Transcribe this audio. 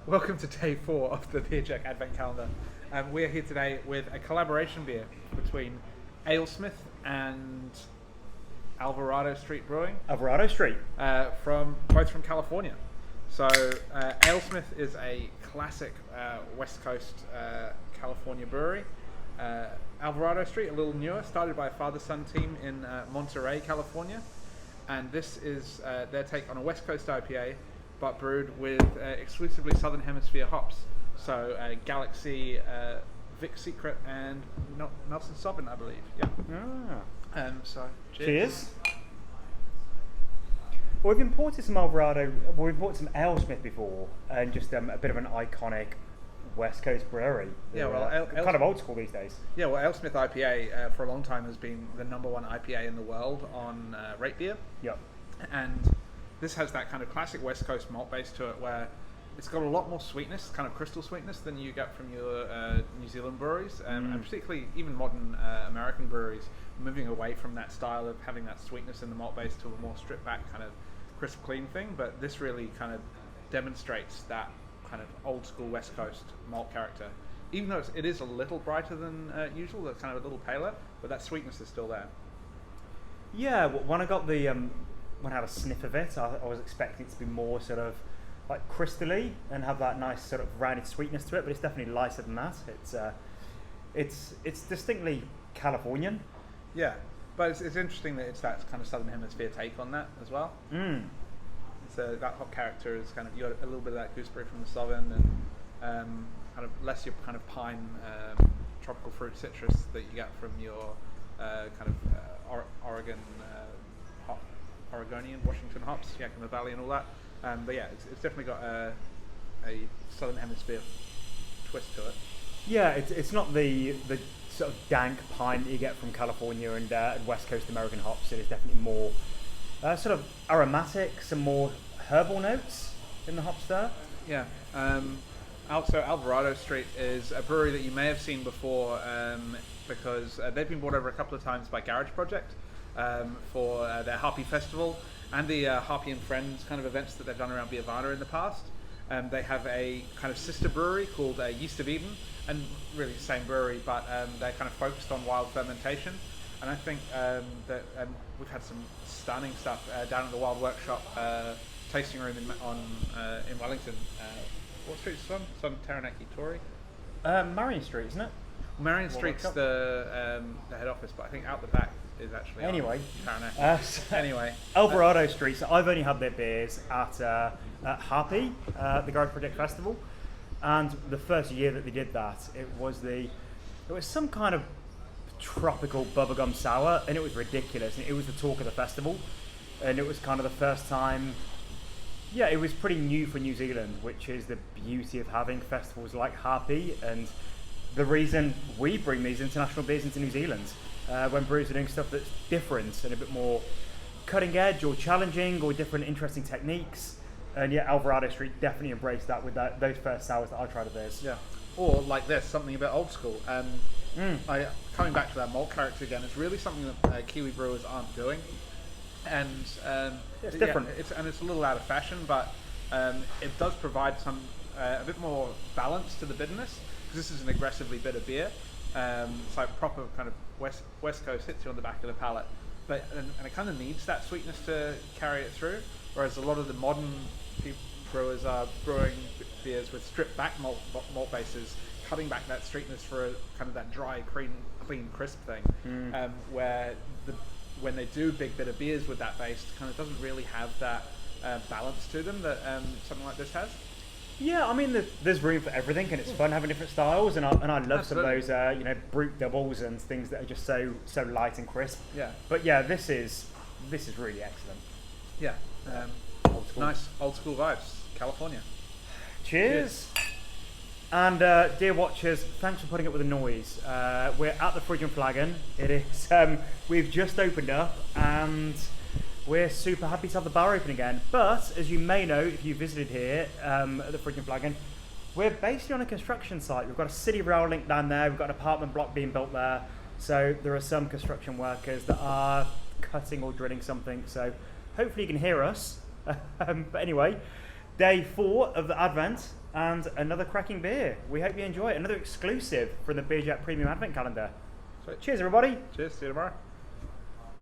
Welcome to day 4 of the Beer Check Advent Calendar. We are here today with a collaboration beer between Alesmith and Alvarado Street Brewing. Alvarado Street. Both from California. So Alesmith is a classic West Coast California brewery. Alvarado Street, a little newer, started by a father-son team in Monterey, California. And this is their take on a West Coast IPA, but brewed with exclusively Southern Hemisphere hops. So Galaxy, Vic Secret, and Nelson Sauvin, I believe. Yeah. So cheers. Well, we've imported some Alvarado. Well, we've imported some Alesmith before, and just a bit of an iconic West Coast brewery. Yeah, well, kind of old school these days. Yeah, well, Alesmith IPA for a long time has been the #1 IPA in the world on Rate Beer. Yep. And this has that kind of classic West Coast malt base to it, where it's got a lot more sweetness, kind of crystal sweetness, than you get from your New Zealand breweries, and particularly even modern American breweries, moving away from that style of having that sweetness in the malt base to a more stripped back kind of crisp, clean thing. But this really kind of demonstrates that kind of old school West Coast malt character, even though it is a little brighter than usual. It's kind of a little paler, but that sweetness is still there. Yeah, when I got the when I had a sniff of it, I was expecting it to be more sort of like crystally and have that nice sort of rounded sweetness to it, but it's definitely lighter than that. It's distinctly Californian. Yeah, but it's interesting that it's that kind of Southern Hemisphere take on that as well. So that hop character is kind of, you got a little bit of that gooseberry from the Sauvin, and kind of less your kind of pine, tropical fruit citrus that you get from your kind of Oregon. Oregonian, Washington hops, Yakima Valley and all that. But yeah, it's definitely got a Southern Hemisphere twist to it. Yeah, it's not the sort of dank pine that you get from California and West Coast American hops. It is definitely more sort of aromatic, some more herbal notes in the hops there. Yeah. Also, Alvarado Street is a brewery that you may have seen before because they've been brought over a couple of times by Garage Project. For their Harpy Festival and the Harpy and Friends kind of events that they've done around Biavada in the past. They have a kind of sister brewery called Yeast of Eden, and really the same brewery, but they're kind of focused on wild fermentation. And I think that we've had some stunning stuff down at the Wild Workshop tasting room in Wellington. What street is this on? It's on Taranaki Tory. Marion Street, isn't it? Marion Street's the head office, but I think out the back is actually anyway. Anyway, Alvarado Street. So I've only had their beers at Harpy, the Garage Project Festival, and the first year that they did that, it was some kind of tropical bubblegum sour, and it was ridiculous. And it was the talk of the festival, and it was kind of the first time. Yeah, it was pretty new for New Zealand, which is the beauty of having festivals like Harpy, and the reason we bring these international beers into New Zealand. When breweries are doing stuff that's different and a bit more cutting edge or challenging or different interesting techniques. And yeah, Alvarado Street definitely embraced that with those first sours that I tried of theirs. Yeah. Or like this, something a bit old school. Coming back to that malt character again, it's really something that Kiwi brewers aren't doing. And it's different. Yeah, it's a little out of fashion, but it does provide a bit more balance to the bitterness, because this is an aggressively bitter beer. It's like proper kind of West Coast, hits you on the back of the palate, but and it kind of needs that sweetness to carry it through. Whereas a lot of the modern brewers are brewing beers with stripped back malt bases, cutting back that sweetness for a kind of that dry, clean, crisp thing. Where when they do big bitter beers with that base, it kind of doesn't really have that balance to them that something like this has. Yeah, I mean, there's room for everything, and it's fun having different styles, and I love Absolutely. some of those, brute doubles and things that are just so light and crisp. Yeah. But yeah, this is really excellent. Yeah. Old school. Nice old school vibes, California. Cheers. And dear watchers, thanks for putting up with the noise. We're at the Fridge Flagon. It is. We've just opened up, and we're super happy to have the bar open again. But as you may know, if you visited here at the Fridge Flagon, we're basically on a construction site. We've got a city rail link down there. We've got an apartment block being built there. So there are some construction workers that are cutting or drilling something. So hopefully you can hear us. But anyway, day 4 of the Advent. and another cracking beer. We hope you enjoy it. Another exclusive from the Beer Jet Premium Advent Calendar. Sweet. Cheers, everybody. Cheers. See you tomorrow.